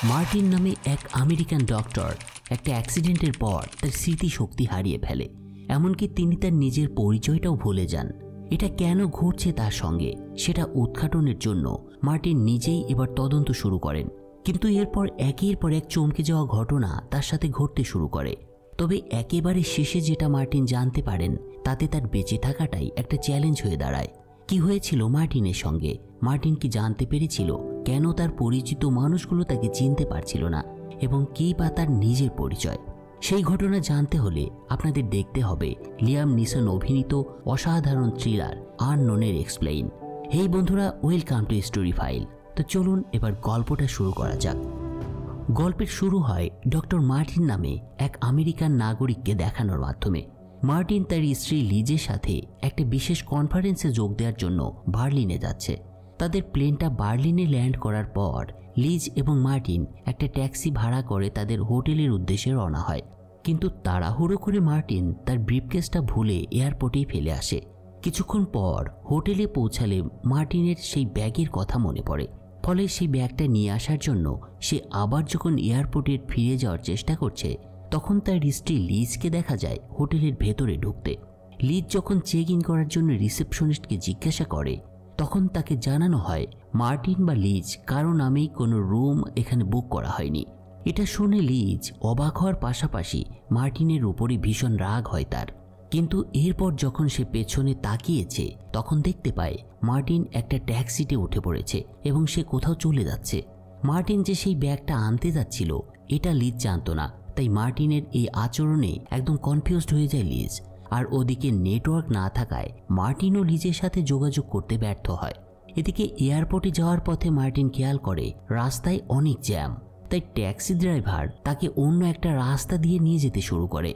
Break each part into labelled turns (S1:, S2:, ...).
S1: Martin নামে এক American doctor একটা অ্যাক্সিডেন্টের পর তার স্মৃতিশক্তি হারিয়ে ফেলে, এমনকি তিনি তার নিজের পরিচয়টাও ভুলে যান। এটা কেন ঘটছে তার সঙ্গে সেটা উদ্ঘাটনের জন্য মার্টিন নিজেই এবার তদন্ত শুরু করেন। কিন্তু এরপর একের পর এক চমকে যাওয়া ঘটনা তার সাথে ঘটতে শুরু করে। তবে একেবারে শেষে যেটা মার্টিন জানতে পারেন তাতে তার বেঁচে থাকাটাই একটা চ্যালেঞ্জ হয়ে দাঁড়ায়। কি হয়েছিল মার্টিনের সঙ্গে? মার্টিন কি জানতে পেরেছিল কেন তার পরিচিত মানুষগুলো তাকে চিনতে পারছিল না, এবং কি বা তার নিজের পরিচয়? সেই ঘটনা জানতে হলে আপনাদের দেখতে হবে লিয়াম নিসন অভিনীত অসাধারণ থ্রিলার আননোনের এক্সপ্লেইন। হেই বন্ধুরা, ওয়েলকাম টু স্টোরি ফাইল। তো চলুন এবার গল্পটা শুরু করা যাক। গল্পের শুরু হয় ডক্টর মার্টিন নামে এক আমেরিকান নাগরিককে দেখানোর মাধ্যমে। মার্টিন তার স্ত্রী লিজের সাথে একটা বিশেষ কনফারেন্সে যোগ দেওয়ার জন্য বার্লিনে যাচ্ছে। তাদের প্লেনটা বার্লিনে ল্যান্ড করার পর লিজ এবং মার্টিন একটা ট্যাক্সি ভাড়া করে তাদের হোটেলের উদ্দেশ্যে রওনা হয়। কিন্তু তাড়াহুড়ো করে মার্টিন তার ব্রিফকেসটা ভুলে এয়ারপোর্টেই ফেলে আসে। কিছুক্ষণ পর হোটেলে পৌঁছালে মার্টিনের সেই ব্যাগের কথা মনে পড়ে। ফলে সেই ব্যাগটা নিয়ে আসার জন্য সে আবার যখন এয়ারপোর্টে ফিরে যাওয়ার চেষ্টা করছে, তখন তার স্ত্রী লিজকে দেখা যায় হোটেলের ভেতরে ঢুকতে। লিজ যখন চেক ইন করার জন্য রিসেপশনিস্টকে জিজ্ঞাসা করে, তখন তাকে জানানো হয় মার্টিন বা লিজ কারো নামেই কোনো রুম এখানে বুক করা হয়নি। এটা শুনে লিজ অবাক হওয়ার পাশাপাশি মার্টিনের উপরে ভীষণ রাগ হয় তার। কিন্তু এরপর যখন সে পেছনে তাকিয়েছে তখন দেখতে পায় মার্টিন একটা ট্যাক্সিতে উঠে পড়েছে এবং সে কোথাও চলে যাচ্ছে। মার্টিন যে সেই ব্যাগটা আনতে যাচ্ছিল এটা লিজ জানতো না, তাই মার্টিনের এই আচরণে একদম কনফিউজড হয়ে যায় লিজ। আর ওদিকে নেটওয়ার্ক না থাকায় মার্টিনও লিজের সাথে যোগাযোগ করতে ব্যর্থ হয়। এদিকে এয়ারপোর্টে যাওয়ার পথে মার্টিন খেয়াল করে রাস্তায় অনেক জ্যাম, তাই ট্যাক্সি ড্রাইভার তাকে অন্য একটা রাস্তা দিয়ে নিয়ে যেতে শুরু করে।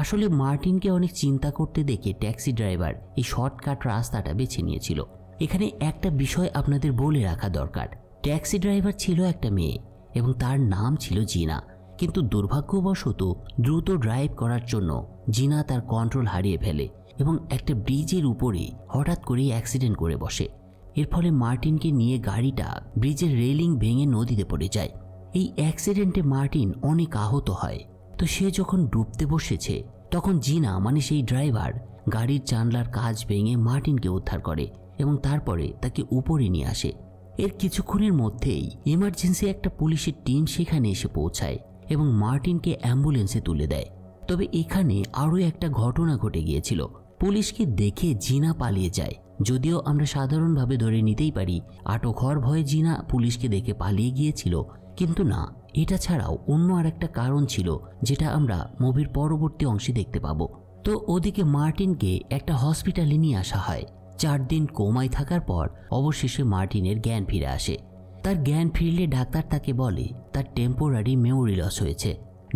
S1: আসলে মার্টিনকে অনেক চিন্তা করতে দেখে ট্যাক্সি ড্রাইভার এই শর্টকাট রাস্তাটা বেছে নিয়েছিল। এখানে একটা বিষয় আপনাদের বলে রাখা দরকার, ট্যাক্সি ড্রাইভার ছিল একটা মেয়ে এবং তার নাম ছিল জিনা। কিন্তু দুর্ভাগ্যবশত দ্রুত ড্রাইভ করার জন্য জিনা তার কন্ট্রোল হারিয়ে ফেলে এবং একটা ব্রিজের উপরে হঠাৎ করেই অ্যাক্সিডেন্ট করে বসে। এর ফলে মার্টিনকে নিয়ে গাড়িটা ব্রিজের রেলিং ভেঙে নদীতে পড়ে যায়। এই অ্যাক্সিডেন্টে মার্টিন অনেক আহত হয়। তো সে যখন ডুবতে বসেছে তখন জিনা মানে সেই ড্রাইভার গাড়ির জানলার কাঁচ ভেঙে মার্টিনকে উদ্ধার করে এবং তারপরে তাকে উপরে নিয়ে আসে। এর কিছুক্ষণের মধ্যেই ইমার্জেন্সি একটা পুলিশের টিম সেখানে এসে পৌঁছায় এবং মার্টিনকে অ্যাম্বুলেন্সে তুলে দেয়। তবে এখানে আরও একটা ঘটনা ঘটে গিয়েছিল। পুলিশকে দেখে জিনা পালিয়ে যায়। যদিও আমরা সাধারণভাবে ধরে নিতেই পারি আটক হওয়ার ভয়ে জিনা পুলিশকে দেখে পালিয়ে গিয়েছিল, কিন্তু না, এটা ছাড়াও অন্য আরেকটা কারণ ছিল যেটা আমরা মুভির পরবর্তী অংশে দেখতে পাবো। তো ওদিকে মার্টিনকে একটা হসপিটালে নিয়ে আসা হয়। 4 দিন কোমায় থাকার পর অবশেষে মার্টিনের জ্ঞান ফিরে আসে। তার জ্ঞান ফিরলে ডাক্তার তাকে বলে তার টেম্পোরারি মেমোরি লস হয়েছে।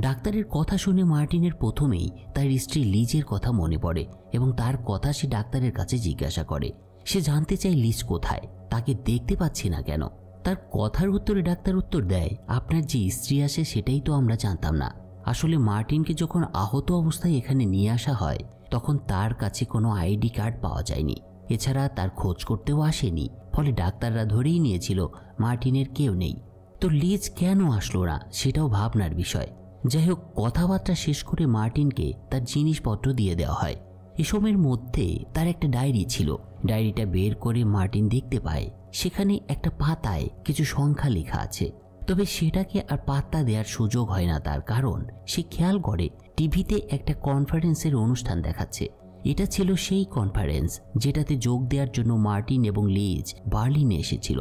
S1: ডাক্তারের কথা শুনে মার্টিনের প্রথমেই তার স্ত্রী লিজের কথা মনে পড়ে এবং তার কথা সে ডাক্তারের কাছে জিজ্ঞাসা করে। সে জানতে চায় লিজ কোথায়, তাকে দেখতে পাচ্ছি না কেন। তার কথার উত্তরে ডাক্তার উত্তর দেয়, আপনার যে স্ত্রী আছে সেটাই তো আমরা জানতাম না। আসলে মার্টিনকে যখন আহত অবস্থায় এখানে নিয়ে আসা হয় তখন তার কাছে কোনো আইডি কার্ড পাওয়া যায়নি, এছাড়া তার খোঁজ করতেও আসেনি। ফলে ডাক্তাররা ধরেই নিয়েছিল মার্টিনের কেউ নেই। তো লিজ কেন আসলো না সেটাও ভাবনার বিষয়। যাই হোক, কথাবার্তা শেষ করে মার্টিনকে তার জিনিসপত্র দিয়ে দেওয়া হয়। এসবের মধ্যে তার একটা ডায়েরি ছিল। ডায়েরিটা বের করে মার্টিন দেখতে পায় সেখানে একটা পাতায় কিছু সংখ্যা লেখা আছে। তবে সেটাকে আর পাত্তা দেওয়ার সুযোগ হয় না তার, কারণ সে খেয়াল করে টিভিতে একটা কনফারেন্সের অনুষ্ঠান দেখাচ্ছে। এটা ছিল সেই কনফারেন্স যেটাতে যোগ দেওয়ার জন্য মার্টিন এবং লিজ বার্লিনে এসেছিল।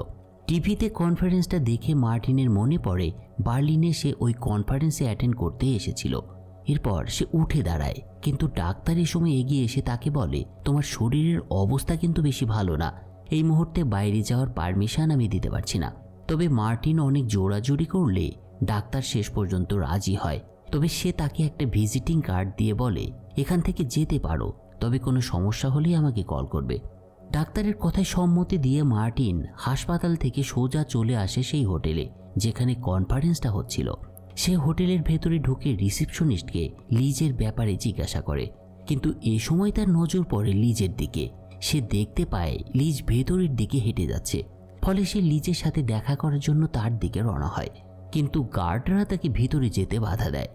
S1: টিভিতে কনফারেন্সটা দেখে মার্টিনের মনে পড়ে বার্লিনে সে ওই কনফারেন্সে অ্যাটেন্ড করতে এসেছিল। এরপর সে উঠে দাঁড়ায়, কিন্তু ডাক্তার এই সময় এগিয়ে এসে তাকে বলে, তোমার শরীরের অবস্থা কিন্তু বেশি ভালো না, এই মুহূর্তে বাইরে যাওয়ার পারমিশন আমি দিতে পারছি না। তবে মার্টিন অনেক জোরাজুরি করলে ডাক্তার শেষ পর্যন্ত রাজি হয়। তবে সে তাকে একটা ভিজিটিং কার্ড দিয়ে বলে, এখান থেকে যেতে পারো, তবে কোনো সমস্যা হলেই আমাকে কল করবে। ডাক্তারের কথায় সম্মতি দিয়ে মার্টিন হাসপাতাল থেকে সোজা চলে আসে সেই হোটেলে যেখানে কনফারেন্সটা হচ্ছিল। সে হোটেলের ভেতরে ঢুকে রিসেপশনিস্টকে লিজের ব্যাপারে জিজ্ঞাসা করে, কিন্তু এ সময় তার নজর পড়ে লিজের দিকে। সে দেখতে পায় লিজ ভেতরের দিকে হেঁটে যাচ্ছে। ফলে সে লিজের সাথে দেখা করার জন্য তার দিকে রওনা হয়। কিন্তু গার্ডরা তাকে ভিতরে যেতে বাধা দেয়।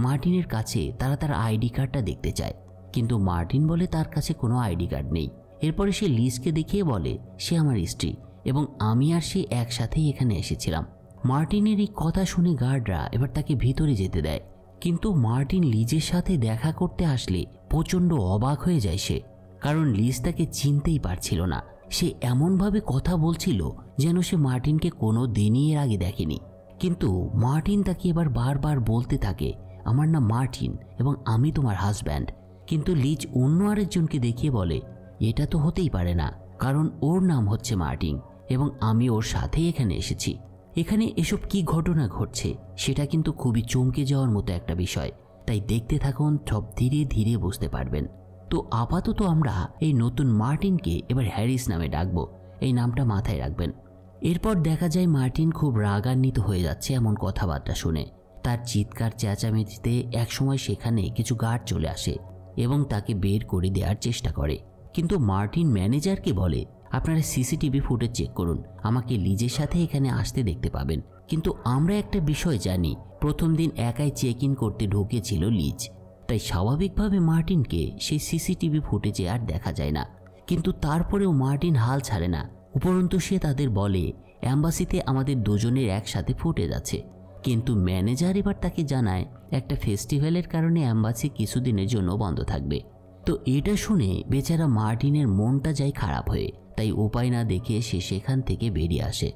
S1: মার্টিনের কাছে তারা তার আইডি কার্ডটা দেখতে চায়, কিন্তু মার্টিন বলে তার কাছে কোনো আইডি কার্ড নেই। এরপরে সে লিজকে দেখিয়ে বলে সে আমার স্ত্রী এবং আমি আর সে একসাথেই এখানে এসেছিলাম। মার্টিনের এই কথা শুনে গার্ডরা এবার তাকে ভিতরে যেতে দেয়, কিন্তু মার্টিন লিজের সাথে দেখা করতে আসলে প্রচণ্ড অবাক হয়ে যায় সে, কারণ লিজ তাকে চিনতেই পারছিল না। সে এমনভাবে কথা বলছিল যেন সে মার্টিনকে কোনো দিনই এর আগে দেখেনি। কিন্তু মার্টিন তাকে এবার বারবার বলতে থাকে আমার নাম মার্টিন এবং আমি তোমার হাজব্যান্ড। কিন্তু লিজ অন্য আরেকজনকে দেখিয়ে বলে এটা তো হতেই পারে না, কারণ ওর নাম হচ্ছে মার্টিন এবং আমি ওর সাথেই এখানে এসেছি। এখানে এসব কি ঘটনা ঘটছে সেটা কিন্তু খুবই চমকে যাওয়ার মতো একটা বিষয়, তাই দেখতে থাকুন, সব ধীরে ধীরে বুঝতে পারবেন। তো আপাতত আমরা এই নতুন মার্টিনকে এবার হ্যারিস নামে ডাকবো, এই নামটা মাথায় রাখবেন। এরপর দেখা যায় মার্টিন খুব রাগান্বিত হয়ে যাচ্ছে এমন কথাবার্তা শুনে। তার চিৎকার চেঁচামেচিতে একসময় সেখানে কিছু গার্ড চলে আসে এবং তাকে বের করে দেওয়ার চেষ্টা করে। কিন্তু মার্টিন ম্যানেজারকে বলে আপনারা সিসিটিভি ফুটেজ চেক করুন, আমাকে লিজের সাথে এখানে আসতে দেখতে পাবেন। কিন্তু আমরা একটা বিষয় জানি, প্রথম দিন একাই চেক ইন করতে ঢুকেছিল লিজ, তাই স্বাভাবিকভাবে মার্টিনকে সেই সিসিটিভি ফুটেজে আর দেখা যায় না। কিন্তু তারপরেও মার্টিন হাল ছাড়ে না, উপরন্তু সে তাদের বলে অ্যাম্বাসিতে আমাদের দুজনের একসাথে ফুটেজ আছে। কিন্তু ম্যানেজার এবার তাকে জানায় একটা ফেস্টিভ্যালের কারণে অ্যাম্বাসি কিছুদিনের জন্য বন্ধ থাকবে। তো এটা শুনে বেচারা মার্টিনের মনটা যায় খারাপ হয়ে, তাই উপায় না দেখে সে সেখান থেকে বেরিয়ে আসে।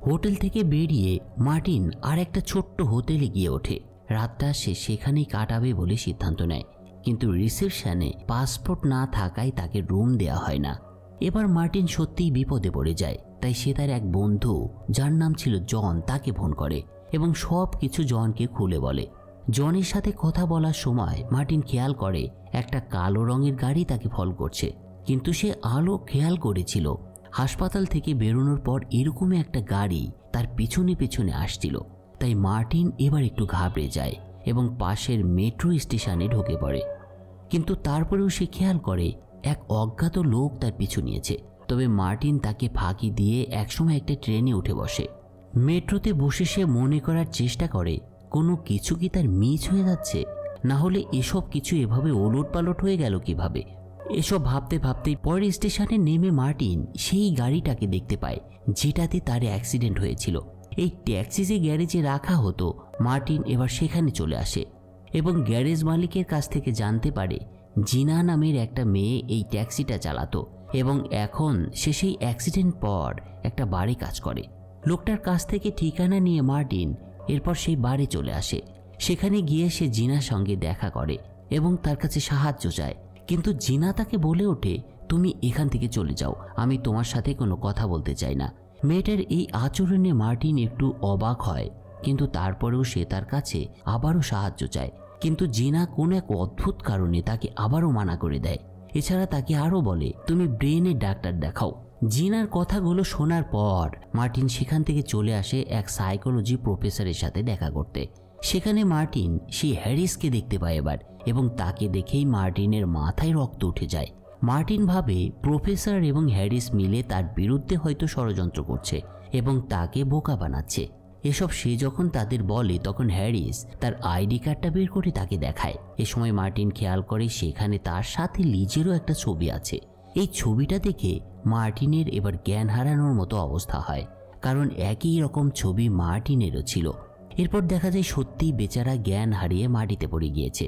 S1: হোটেল থেকে বেরিয়ে মার্টিন আর একটা ছোট্ট হোটেলে গিয়ে ওঠে। রাতটা সে সেখানেই কাটাবে বলে সিদ্ধান্ত নেয়, কিন্তু রিসেপশনে পাসপোর্ট না থাকায় তাকে রুম দেওয়া হয় না। এবার মার্টিন সত্যিই বিপদে পড়ে যায়, তাই সে তার এক বন্ধু যার নাম ছিল জন তাকে ফোন করে এবং সব কিছু জনকে খুলে বলে। জনের সাথে কথা বলার সময় মার্টিন খেয়াল করে একটা কালো রঙের গাড়ি তাকে ফলো করছে, কিন্তু সে আলো খেয়াল করেছিল হাসপাতাল থেকে বেরোনোর পর এরকমই একটা গাড়ি তার পিছনে পিছনে আসছিল। তাই মার্টিন এবার একটু ঘাবড়ে যায় এবং পাশের মেট্রো স্টেশনে ঢুকে পড়ে। কিন্তু তারপরেও সে খেয়াল করে এক অজ্ঞাত লোক তার পিছু নিয়েছে। তবে মার্টিন তাকে ফাঁকি দিয়ে একসময় একটা ট্রেনে উঠে বসে। মেট্রোতে বসে সে মনে করার চেষ্টা করে কোনো কিছু কি তার মিস হয়ে যাচ্ছে, না হলে এসব কিছু এভাবে ওলটপালট হয়ে গেল কিভাবে। এসব ভাবতে ভাবতেই পরের স্টেশনে নেমে মার্টিন সেই গাড়িটাকে দেখতে পায় যেটাতে তার অ্যাক্সিডেন্ট হয়েছিল। এই ট্যাক্সি যে গ্যারেজে রাখা হতো, মার্টিন এবার সেখানে চলে আসে এবং গ্যারেজ মালিকের কাছ থেকে জানতে পারে জিনা নামের একটা মেয়ে এই ট্যাক্সিটা চালাতো এবং এখন সে সেই অ্যাক্সিডেন্ট পর একটা বারে কাজ করে। লোকটার কাছ থেকে ঠিকানা নিয়ে মার্টিন এরপর সেই বারে চলে আসে। সেখানে গিয়ে সে জিনার সঙ্গে দেখা করে এবং তার কাছে সাহায্য চায়, কিন্তু জিনা তাকে বলে ওঠে তুমি এখান থেকে চলে যাও, আমি তোমার সাথে কোনো কথা বলতে চাই না। মেয়েটার এই আচরণে মার্টিন একটু অবাক হয়, কিন্তু তারপরেও সে তার কাছে আবারও সাহায্য চায়। কিন্তু জিনা কোনো এক অদ্ভুত কারণে তাকে আবারও মানা করে দেয়। এছাড়া তাকে আরও বলে তুমি ব্রেনের ডাক্তার দেখাও। জিনার কথাগুলো শোনার পর মার্টিন সেখান থেকে চলে আসে এক সাইকোলজি প্রফেসরের সাথে দেখা করতে। সেখানে মার্টিন সেই হ্যারিসকে দেখতে পায় এবার, এবং তাকে দেখেই মার্টিনের মাথায় রক্ত উঠে যায়। মার্টিন ভাবে প্রফেসর এবং হ্যারিস মিলে তার বিরুদ্ধে হয়তো ষড়যন্ত্র করছে এবং তাকে বোকা বানাচ্ছে। এসব সে যখন তাদের বলে তখন হ্যারিস তার আইডি কার্ডটা বের করে তাকে দেখায়। এ সময় মার্টিন খেয়াল করে সেখানে তার সাথে লিজেরও একটা ছবি আছে। এই ছবিটা দেখে মার্টিনের এবার জ্ঞান হারানোর মতো অবস্থা হয়, কারণ একই রকম ছবি মার্টিনেরও ছিল। এরপর দেখা যায় সত্যিই বেচারা জ্ঞান হারিয়ে মাটিতে পড়ে গিয়েছে।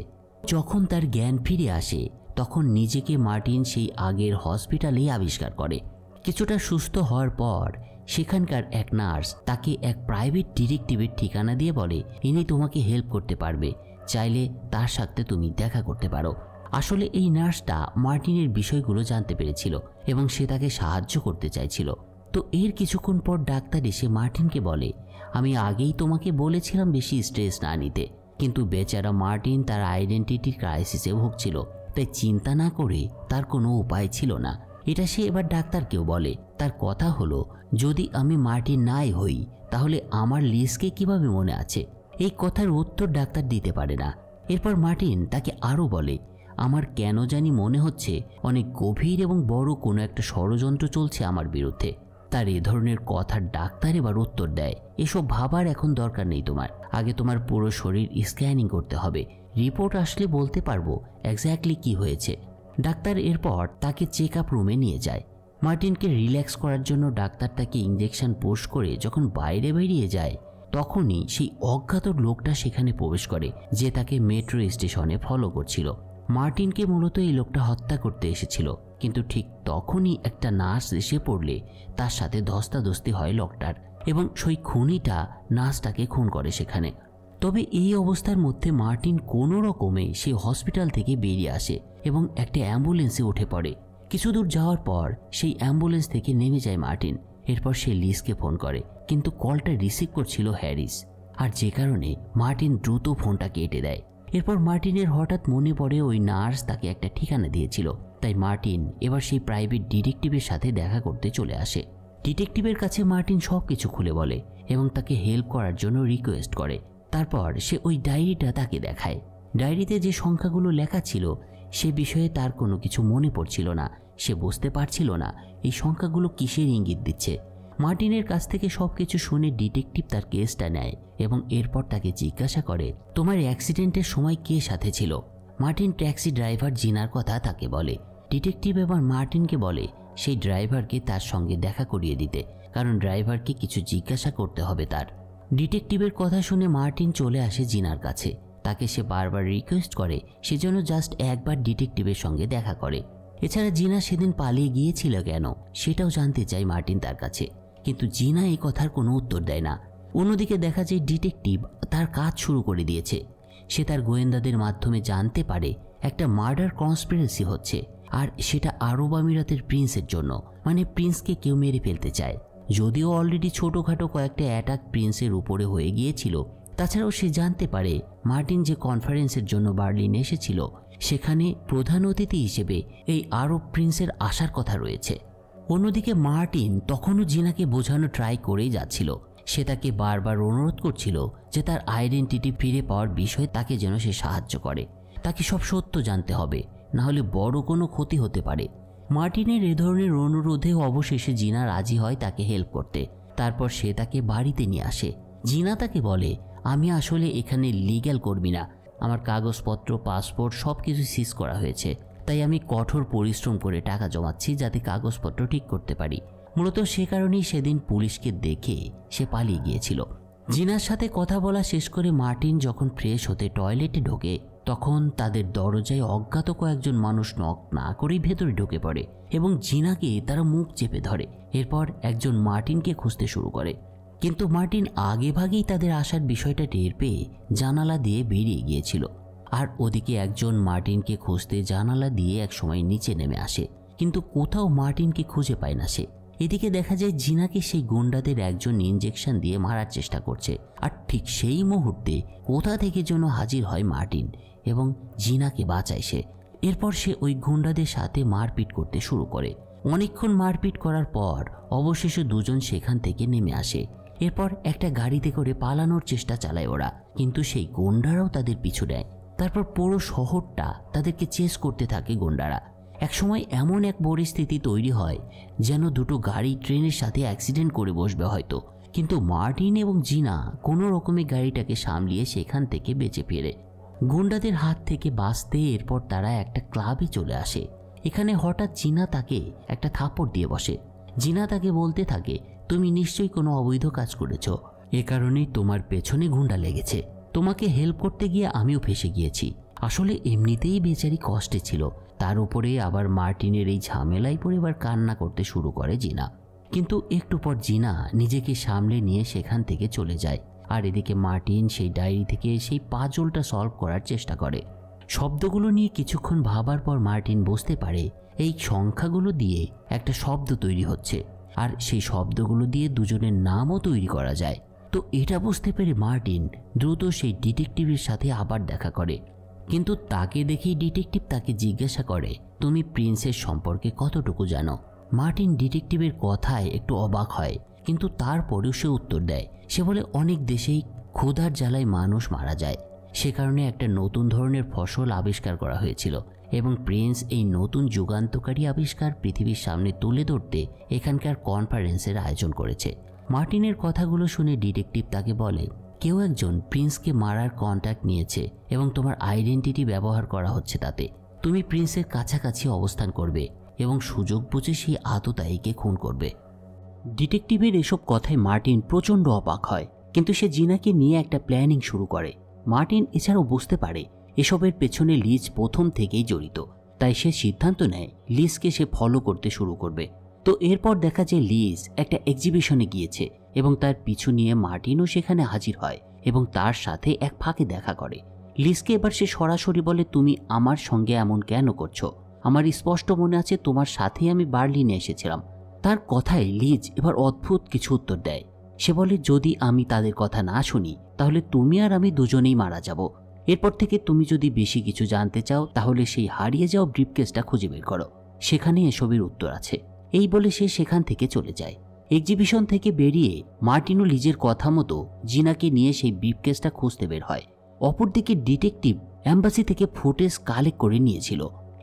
S1: যখন তার জ্ঞান ফিরে আসে তখন নিজেকে মার্টিন সেই আগের হসপিটালেই আবিষ্কার করে। কিছুটা সুস্থ হওয়ার পর সেখানকার এক নার্স তাকে এক প্রাইভেট ডিটেকটিভের ঠিকানা দিয়ে বলে ইনি তোমাকে হেল্প করতে পারবে, চাইলে তার সাথে তুমি দেখা করতে পারো। আসলে এই নার্সটা মার্টিনের বিষয়গুলো জানতে পেরেছিল এবং সে তাকে সাহায্য করতে চাইছিল। তো এর কিছুক্ষণ পর ডাক্তার এসে মার্টিনকে বলে আমি আগেই তোমাকে বলেছিলাম বেশি স্ট্রেস না নিতে, কিন্তু বেচারা মার্টিন তার আইডেন্টিটি ক্রাইসিসে ভুগছিল, তাই চিন্তা না করে তার কোনো উপায় ছিল না। এটা সে এবার ডাক্তারকেও বলে। তার কথা হলো যদি আমি মার্টিন নাই হই তাহলে আমার লিজকে কিভাবে মনে আছে। এই কথার উত্তর ডাক্তার দিতে পারে না। এরপর মার্টিন তাকে আরও বলে আমার কেন জানি মনে হচ্ছে অনেক গভীর এবং বড় কোনো একটা ষড়যন্ত্র চলছে আমার বিরুদ্ধে। তার এ ধরনের কথার ডাক্তার এবার উত্তর দেয়, এসব ভাবার এখন দরকার নেই তোমার, আগে তোমার পুরো শরীর স্ক্যানিং করতে হবে, রিপোর্ট আসলে বলতে পারবো এক্স্যাক্টলি কি হয়েছে। ডাক্তার এরপর তাকে চেক আপ রুমে নিয়ে যায়। মার্টিনকে রিল্যাক্স করার জন্য ডাক্তার তাকে ইঞ্জেকশন পুশ করে যখন বাইরে বেরিয়ে যায়, তখনই সেই অজ্ঞাত লোকটা সেখানে প্রবেশ করে যে তাকে মেট্রো স্টেশনে ফলো করছিল। মার্টিনকে মূলত এই লোকটা হত্যা করতে এসেছিল, কিন্তু ঠিক তখনই একটা নার্স এসে পড়লে তার সাথে ধস্তাধস্তি হয় লোকটার, এবং সেই খুনিটা নার্সটাকে খুন করে সেখানে। তবে এই অবস্থার মধ্যে মার্টিন কোনো রকমে সে হসপিটাল থেকে বেরিয়ে আসে এবং একটা অ্যাম্বুলেন্সে উঠে পড়ে। কিছু দূর যাওয়ার পর সেই অ্যাম্বুলেন্স থেকে নেমে যায় মার্টিন। এরপর সে লিসকে ফোন করে, কিন্তু কলটা রিসিভ করছিল হ্যারিস, আর যে কারণে মার্টিন দ্রুত ফোনটা কেটে দেয়। এরপর মার্টিনের হঠাৎ মনে পড়ে ওই নার্স তাকে একটা ঠিকানা দিয়েছিল, তাই মার্টিন এবার সেই প্রাইভেট ডিটেকটিভের সাথে দেখা করতে চলে আসে। ডিটেকটিভের কাছে মার্টিন সব কিছু খুলে বলে এবং তাকে হেল্প করার জন্য রিকোয়েস্ট করে। তারপর সে ওই ডায়েরিটা তাকে দেখায়। ডায়েরিতে যে সংখ্যাগুলো লেখা ছিল সে বিষয়ে তার কোনো কিছু মনে পড়ছিল না। সে বুঝতে পারছিল না এই সংখ্যাগুলো কিসের ইঙ্গিত দিচ্ছে। মার্টিনের কাছ থেকে সবকিছু শুনে ডিটেকটিভ তার কেসটা নেয় এবং এরপর তাকে জিজ্ঞাসা করে, তোমার অ্যাক্সিডেন্টের সময় কে সাথে ছিল? মার্টিন ট্যাক্সি ড্রাইভার জিনার কথা তাকে বলে। ডিটেকটিভ এবার মার্টিনকে বলে সেই ড্রাইভারকে তার সঙ্গে দেখা করিয়ে দিতে, কারণ ড্রাইভারকে কিছু জিজ্ঞাসা করতে হবে তার। ডিটেকটিভের কথা শুনে মার্টিন চলে আসে জিনার কাছে। তাকে সে বারবার রিকোয়েস্ট করে সে যেন জাস্ট একবার ডিটেকটিভের সঙ্গে দেখা করে। এছাড়া জিনা সেদিন পালিয়ে গিয়েছিল কেন সেটাও জানতে চায় মার্টিন তার কাছে, কিন্তু জিনা এই কথার কোনো উত্তর দেয় না। অন্যদিকে দেখা যায় ডিটেকটিভ তার কাজ শুরু করে দিয়েছে। সে তার গোয়েন্দাদের মাধ্যমে জানতে পারে একটা মার্ডার কনস্পিরেসি হচ্ছে, আর সেটা আরব আমিরাতের প্রিন্সের জন্য, মানে প্রিন্সকে কেউ মেরে ফেলতে চায়। যদিও অলরেডি ছোটোখাটো কয়েকটা অ্যাটাক প্রিন্সের উপরে হয়ে গিয়েছিল, তাছাড়াও সে জানতে পারে মার্টিন যে কনফারেন্সের জন্য বার্লিন এসেছিল সেখানে প্রধান অতিথি হিসেবে এই আরব প্রিন্সের আসার কথা রয়েছে। অন্যদিকে মার্টিন তখনও জিনাকে বোঝানো ট্রাই করেই যাচ্ছিল। সে তাকে বারবার অনুরোধ করছিল যে তার আইডেন্টিটি ফিরে পাওয়ার বিষয়ে তাকে যেন সে সাহায্য করে। তাকে সব সত্য জানতে হবে, না হলে বড় কোনো ক্ষতি হতে পারে। মার্টিনের এ ধরনের অনুরোধে অবশেষে জিনা রাজি হয় তাকে হেল্প করতে। তারপর সে তাকে বাড়িতে নিয়ে আসে। জিনা তাকে বলে, আমি আসলে এখানে লিগ্যাল কর্মী না, আমার কাগজপত্র পাসপোর্ট সব কিছু সিজ করা হয়েছে, তাই আমি কঠোর পরিশ্রম করে টাকা জমাচ্ছি যাতে কাগজপত্র ঠিক করতে পারি। মূলত সে কারণেই সেদিন পুলিশকে দেখে সে পালিয়ে গিয়েছিল। জিনার সাথে কথা বলা শেষ করে মার্টিন যখন ফ্রেশ হতে টয়লেটে ঢোকে, তখন তাদের দরজায় অজ্ঞাত কয়েকজন মানুষ নক না করেই ভেতরে ঢুকে পড়ে এবং জিনাকে তারা মুখ চেপে ধরে। এরপর একজন মার্টিনকে খুঁজতে শুরু করে, কিন্তু মার্টিন আগেভাগেই তাদের আসার বিষয়টা টের পেয়ে জানালা দিয়ে বেরিয়ে গিয়েছিল। আর ওদিকে একজন মার্টিনকে খুঁজতে জানালা দিয়ে একসময় নিচে নেমে আসে, কিন্তু কোথাও মার্টিনকে খুঁজে পায় না সে। এদিকে দেখা যায় জিনাকে সেই গুন্ডাদের একজন ইনজেকশন দিয়ে মারার চেষ্টা করছে, আর ঠিক সেই মুহূর্তে কোথা থেকে যেন হাজির হয় মার্টিন এবং জিনাকে বাঁচায় সে। এরপর সে ওই গুন্ডাদের সাথে মারপিট করতে শুরু করে। অনেকক্ষণ মারপিট করার পর অবশেষে দুজন সেখান থেকে নেমে আসে। এরপর একটা গাড়িতে করে পালানোর চেষ্টা চালায় ওরা, কিন্তু সেই গুন্ডারাও তাদের পিছু নেয়। তারপর পুরো শহরটা তাদেরকে চেস করতে থাকে গুন্ডারা। একসময় এমন এক পরিস্থিতি তৈরি হয় যেন দুটো গাড়ি ট্রেনের সাথে অ্যাক্সিডেন্ট করে বসবে হয়তো, কিন্তু মার্টিন এবং জিনা কোনো রকমে গাড়িটাকে সামলিয়ে সেখান থেকে বেঁচে ফেরে। গুন্ডাদের হাত থেকে বাঁচতে এরপর তারা একটা ক্লাবে চলে আসে। এখানে হঠাৎ জিনা তাকে একটা থাপ্পড় দিয়ে বসে। জিনা তাকে বলতে থাকে, তুমি নিশ্চয়ই কোনো অবৈধ কাজ করেছ, এ কারণেই তোমার পেছনে গুন্ডা লেগেছে। তোমাকে হেল্প করতে গিয়ে আমিও ফেসে গিয়েছি। আসলে এমনিতেই বেচারি কষ্টে ছিল, তার উপরে আবার মার্টিনের এই ঝামেলায় পড়ে এবার কান্না করতে শুরু করে জিনা। কিন্তু একটু পর জিনা নিজেকে সামলে নিয়ে সেখান থেকে চলে যায়। আর এদিকে মার্টিন সেই ডায়েরি থেকে সেই পাজলটা সলভ করার চেষ্টা করে। শব্দগুলো নিয়ে কিছুক্ষণ ভাবার পর মার্টিন বুঝতে পারে এই সংখ্যাগুলো দিয়ে একটা শব্দ তৈরি হচ্ছে, আর সেই শব্দগুলো দিয়ে দুজনের নামও তৈরি করা যায়। তো এটা বুঝতে পেরে মার্টিন দ্রুত সেই ডিটেকটিভের সাথে আবার দেখা করে, কিন্তু তাকে দেখেই ডিটেকটিভ তাকে জিজ্ঞাসা করে, তুমি প্রিন্সের সম্পর্কে কতটুকু জানো? মার্টিন ডিটেকটিভের কথায় একটু অবাক হয়, কিন্তু তারপরেও সে উত্তর দেয়। সে বলে, অনেক দেশেই ক্ষুধার জ্বালায় মানুষ মারা যায়, সে কারণে একটা নতুন ধরনের ফসল আবিষ্কার করা হয়েছিল এবং প্রিন্স এই নতুন যুগান্তকারী আবিষ্কার পৃথিবীর সামনে তুলে ধরতে এখানকার কনফারেন্সের আয়োজন করেছে। মার্টিনের কথাগুলো শুনে ডিটেকটিভ তাকে বলে, কেউ একজন প্রিন্সকে মারার কন্ট্যাক্ট নিয়েছে এবং তোমার আইডেন্টিটি ব্যবহার করা হচ্ছে তাতে। তুমি প্রিন্সের কাছাকাছি অবস্থান করবে এবং সুযোগ বুঝে সেই আততায়ীকে খুন করবে। ডিটেকটিভের এসব কথায় মার্টিন প্রচণ্ড অবাক হয়, কিন্তু সে জিনাকে নিয়ে একটা প্ল্যানিং শুরু করে। মার্টিন এছাড়াও বুঝতে পারে এসবের পেছনে লিজ প্রথম থেকেই জড়িত, তাই সে সিদ্ধান্ত নেয় লিজকে সে ফলো করতে শুরু করবে। তো এরপর দেখা যায় লিজ একটা এক্সিবিশনে গিয়েছে এবং তার পিছু নিয়ে মার্টিনও সেখানে হাজির হয় এবং তার সাথে এক ফাঁকে দেখা করে। লিজকে এবার সে সরাসরি বলে, তুমি আমার সঙ্গে এমন কেন করছো? আমার স্পষ্ট মনে আছে তোমার সাথেই আমি বার্লিনে এসেছিলাম। তার কথায় লিজ এবার অদ্ভুত কিছু উত্তর দেয়। সে বলে, যদি আমি তাদের কথা না শুনি তাহলে তুমি আর আমি দুজনেই মারা যাব। এরপর থেকে তুমি যদি বেশি কিছু জানতে চাও তাহলে সেই হারিয়ে যাওয়া ব্রিফকেসটা খুঁজে বের করো, সেখানে এসবের উত্তর আছে। এই বলে সে সেখান থেকে চলে যায়। এক্সিবিশন থেকে বেরিয়ে মার্টিনও লিজের কথা মতো জিনাকে নিয়ে সেই ব্রিফকেসটা খুঁজতে বের হয়। অপরদিকে ডিটেকটিভ অ্যাম্বাসি থেকে ফুটেজ কালেক্ট করে নিয়েছিল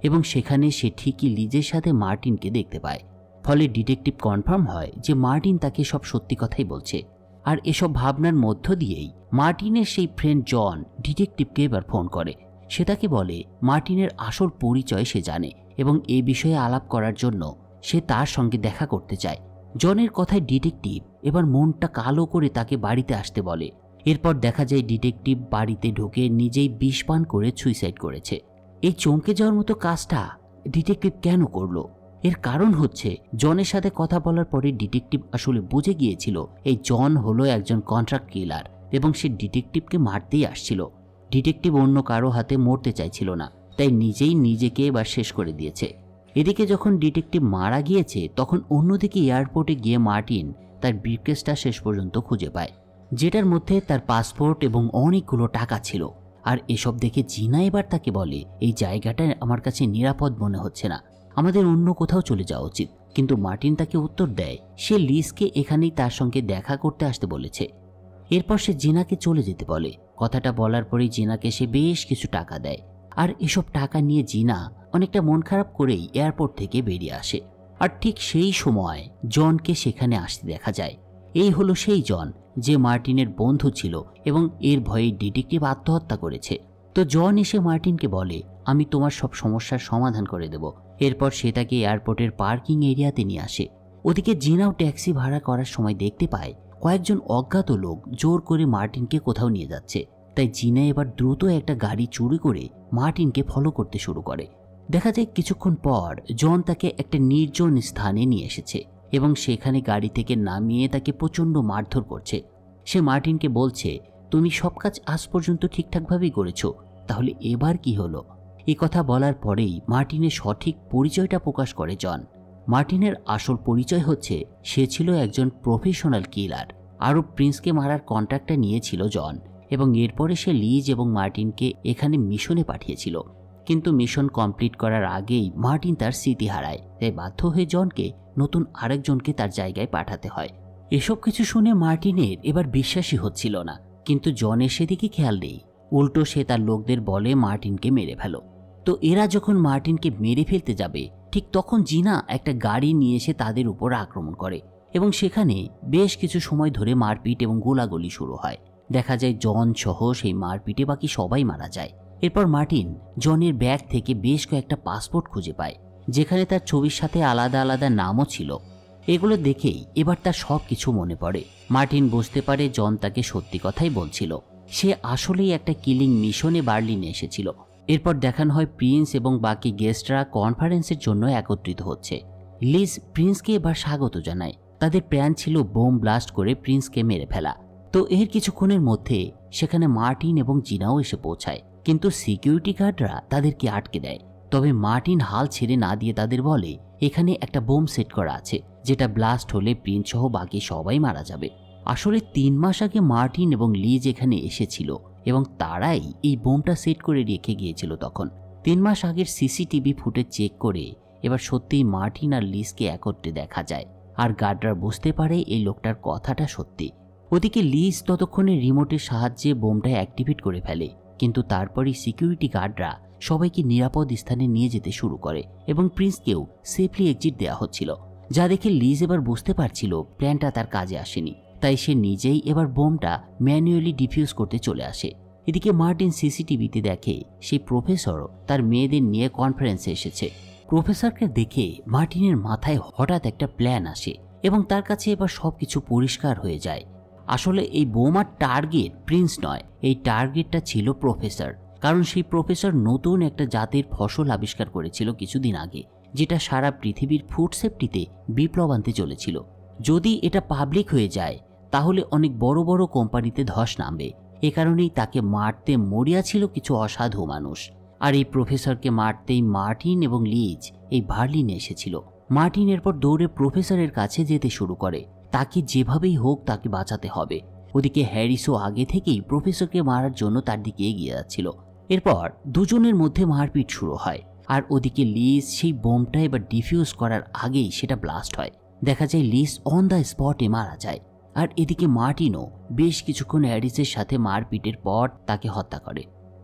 S1: এবং সেখানে সে ঠিকই লিজের সাথে মার্টিনকে দেখতে পায়। ফলে ডিটেকটিভ কনফার্ম হয় যে মার্টিন তাকে সব সত্যি কথাই বলছে। আর এসব ভাবনার মধ্য দিয়েই মার্টিনের সেই ফ্রেন্ড জন ডিটেকটিভকে এবার ফোন করে। সে তাকে বলে মার্টিনের আসল পরিচয় সে জানে এবং এ বিষয়ে আলাপ করার জন্য সে তার সঙ্গে দেখা করতে চায়। জনের কথায় ডিটেকটিভ এবার মনটা কালো করে তাকে বাড়িতে আসতে বলে। এরপর দেখা যায় ডিটেকটিভ বাড়িতে ঢুকে নিজেই বিষ পান করে সুইসাইড করেছে। এই চমকে যাওয়ার মতো কাজটা ডিটেকটিভ কেন করলো? এর কারণ হচ্ছে জনের সাথে কথা বলার পরে ডিটেকটিভ আসলে বুঝে গিয়েছিল এই জন হলো একজন কন্ট্রাক্ট কিলার এবং সে ডিটেকটিভকে মারতেই আসছিল। ডিটেকটিভ অন্য কারো হাতে মরতে চাইছিল না, তাই নিজেই নিজেকে এবার শেষ করে দিয়েছে। এদিকে যখন ডিটেকটিভ মারা গিয়েছে তখন অন্যদিকে এয়ারপোর্টে গিয়ে মার্টিন তার ব্রিফকেসটা শেষ পর্যন্ত খুঁজে পায়, যেটার মধ্যে তার পাসপোর্ট এবং অনেকগুলো টাকা ছিল। আর এসব দেখে জিনা এবার তাকে বলে, এই জায়গাটা আমার কাছে নিরাপদ মনে হচ্ছে না, আমাদের অন্য কোথাও চলে যাওয়া উচিত। কিন্তু মার্টিন তাকে উত্তর দেয় সে লিজকে এখানেই তার সঙ্গে দেখা করতে আসতে বলেছে। এরপর সে জিনাকে চলে যেতে বলে। কথাটা বলার পরেই জিনাকে সে বেশ কিছু টাকা দেয়। আর এসব টাকা নিয়ে জিনা অনেকটা মন খারাপ করেই এয়ারপোর্ট থেকে বেরিয়ে আসে। আর ঠিক সেই সময় জনকে সেখানে আসতে দেখা যায়। এই হলো সেই জন যে মার্টিনের বন্ধু ছিল এবং এর ভয়ে ডিটেকটিভ আত্মহত্যা করেছে। তো জন এসে মার্টিনকে বলে, আমি তোমার সব সমস্যার সমাধান করে দেব। এরপর সে তাকে এয়ারপোর্টের পার্কিং এরিয়াতে নিয়ে আসে। ওদিকে জিনাও ট্যাক্সি ভাড়া করার সময় দেখতে পায় কয়েকজন অজ্ঞাত লোক জোর করে মার্টিনকে কোথাও নিয়ে যাচ্ছে। তাই জিনা এবার দ্রুত একটা গাড়ি চুরি করে মার্টিনকে ফলো করতে শুরু করে। দেখা যায় কিছুক্ষণ পর জন তাকে একটা নির্জন স্থানে নিয়ে এসেছে এবং সেখানে গাড়ি থেকে নামিয়ে তাকে প্রচণ্ড মারধর করছে। সে মার্টিনকে বলছে, তুমি সব কাজ আজ পর্যন্ত ঠিকঠাকভাবেই করেছো, তাহলে এবার কি হলো? এই কথা বলার পরেই মার্টিনের সঠিক পরিচয়টা প্রকাশ করে জন। মার্টিনের আসল পরিচয় হচ্ছে সে ছিল একজন প্রফেশনাল কিলার। আরও প্রিন্সকে মারার কন্ট্রাক্টটা নিয়েছিল জন এবং এরপরে সে লিজ এবং মার্টিনকে এখানে মিশনে পাঠিয়েছিল। কিন্তু মিশন কমপ্লিট করার আগেই মার্টিন তার স্মৃতি হারায়, তাই বাধ্য হয়ে জনকে নতুন আরেকজনকে তার জায়গায় পাঠাতে হয়। এসব কিছু শুনে মার্টিনের এবার বিশ্বাসই হচ্ছিল না, কিন্তু জনের সেদিকে খেয়াল নেই। উল্টো সে তার লোকদের বলে মার্টিনকে মেরে ফেলো। তো এরা যখন মার্টিনকে মেরে ফেলতে যাবে ঠিক তখন জিনা একটা গাড়ি নিয়ে এসে তাদের উপর আক্রমণ করে এবং সেখানে বেশ কিছু সময় ধরে মারপিট এবং গোলাগুলি শুরু হয়। দেখা যায় জন সহ সেই মারপিটে বাকি সবাই মারা যায়। এরপর মার্টিন জনের ব্যাগ থেকে বেশ কয়েকটা পাসপোর্ট খুঁজে পায়, যেখানে তার ছবির সাথে আলাদা আলাদা নামও ছিল। এগুলো দেখেই এবার তার সব কিছু মনে পড়ে। মার্টিন বুঝতে পারে জন তাকে সত্যি কথাই বলছিল, সে আসলেই একটা কিলিং মিশনে বার্লিনে এসেছিল। এরপর দেখানো হয় প্রিন্স এবং বাকি গেস্টরা কনফারেন্সের জন্য একত্রিত হচ্ছে। লিজ প্রিন্সকে এবার স্বাগত জানায়। তাদের প্ল্যান ছিল বোম ব্লাস্ট করে প্রিন্সকে মেরে ফেলা। তো এর কিছুক্ষণের মধ্যে সেখানে মার্টিন এবং জিনাও এসে পৌঁছায়, কিন্তু সিকিউরিটি গার্ডরা তাদেরকে আটকে দেয়। তবে মার্টিন হাল ছেড়ে না দিয়ে তাদের বলে এখানে একটা বোম সেট করা আছে, যেটা ব্লাস্ট হলে প্রিন্স সহ বাকি সবাই মারা যাবে। আসলে 3 মাস আগে মার্টিন এবং লিজ এখানে এসেছিল এবং তারাই এই বোমটা সেট করে রেখে গিয়েছিল। তখন 3 মাস আগের সিসিটিভি ফুটেজ চেক করে এবার সত্যিই মার্টিন আর লিজকে একত্রে দেখা যায়, আর গার্ডরা বুঝতে পারে এই লোকটার কথাটা সত্যি। ওদিকে লিজ ততক্ষণে রিমোটের সাহায্যে বোমটা অ্যাক্টিভেট করে ফেলে, কিন্তু তারপরই সিকিউরিটি গার্ডরা সবাইকে নিরাপদ স্থানে নিয়ে যেতে শুরু করে এবং প্রিন্সকেও সেফলি এক্সিট দেওয়া হচ্ছিল, যা দেখে লিজ এবার বুঝতে পারছিল প্ল্যানটা তার কাজে আসেনি। তাই সে নিজেই এবার বোমটা ম্যানুয়ালি ডিফিউজ করতে চলে আসে। এদিকে মার্টিন সিসিটিভিতে দেখে সেই প্রফেসরও তার মেয়েদের নিয়ে কনফারেন্সে এসেছে। প্রফেসরকে দেখে মার্টিনের মাথায় হঠাৎ একটা প্ল্যান আসে এবং তার কাছে এবার সবকিছু পরিষ্কার হয়ে যায়। আসলে এই বোমার টার্গেট প্রিন্স নয়, এই টার্গেটটা ছিল প্রফেসর। কারণ সেই প্রফেসর নতুন একটা জাতের ফসল আবিষ্কার করেছিল কিছুদিন আগে, যেটা সারা পৃথিবীর ফুড সেফটিতে বিপ্লব আনতে চলেছিল। যদি এটা পাবলিক হয়ে যায় তাহলে অনেক বড় বড় কোম্পানিতে ধস নামবে। এ কারণেই তাকে মারতে মরিয়া ছিল কিছু অসাধু মানুষ। আর এই প্রফেসরকে মারতেই মার্টিন এবং লিজ এই বার্লিনে এসেছিল। মার্টিন এরপর দৌড়ে প্রফেসরের কাছে যেতে শুরু করে, তাকে যেভাবেই হোক তাকে বাঁচাতে হবে। ওদিকে হ্যারিসও আগে থেকেই প্রফেসরকে মারার জন্য তার দিকে এগিয়ে যাচ্ছিল। এরপর দুজনের মধ্যে মারপিট শুরু হয়, আর ওদিকে লিজ সেই বোমটা এবার ডিফিউজ করার আগেই সেটা ব্লাস্ট হয়। দেখা যায় লিজ অন দ্য স্পটে মারা যায়। আর এদিকে মার্টিনও বেশ কিছুক্ষণ হ্যারিসের সাথে মারপিটের পর তাকে হত্যা করে।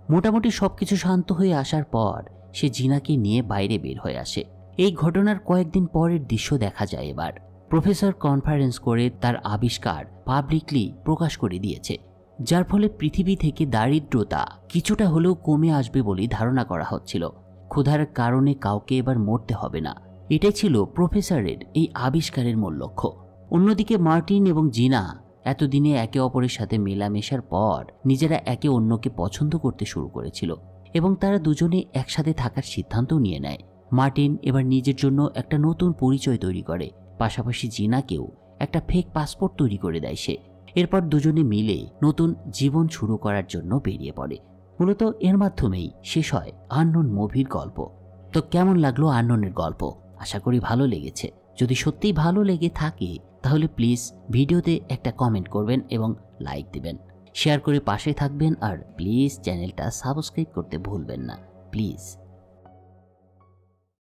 S1: মোটামুটি সবকিছু শান্ত হয়ে আসার পর সে জিনাকে নিয়ে বাইরে বের হয়ে আসে। এই ঘটনার কয়েকদিন পরের দৃশ্য দেখা যায়। এবার প্রফেসর কনফারেন্স করে তার আবিষ্কার পাবলিকলি প্রকাশ করে দিয়েছে, যার ফলে পৃথিবী থেকে দারিদ্রতা কিছুটা হলেও কমে আসবে বলে ধারণা করা হচ্ছিল। ক্ষুধার কারণে কাউকে এবার মরতে হবে না, এটাই ছিল প্রফেসরের এই আবিষ্কারের মূল লক্ষ্য। অন্যদিকে মার্টিন এবং জিনা এতদিনে একে অপরের সাথে মেলামেশার পর নিজেরা একে অন্যকে পছন্দ করতে শুরু করেছিল এবং তারা দুজনে একসাথে থাকার সিদ্ধান্ত নিয়ে নেয়। মার্টিন এবার নিজের জন্য একটা নতুন পরিচয় তৈরি করে, পাশাপাশি জিনাকেও একটা ফেক পাসপোর্ট তৈরি করে দেয় সে। এরপর দুজনে মিলে নতুন জীবন শুরু করার জন্য বেরিয়ে পড়ে। মূলত এর মাধ্যমেই শেষ হয় আননোন মুভির গল্প। তো কেমন লাগলো আননোনের গল্প? আশা করি ভালো লেগেছে। যদি সত্যিই ভালো লেগে থাকে তাহলে প্লিজ ভিডিওতে একটা কমেন্ট করবেন এবং লাইক দিবেন, শেয়ার করে পাশে থাকবেন, আর প্লিজ চ্যানেলটা সাবস্ক্রাইব করতে ভুলবেন না প্লিজ।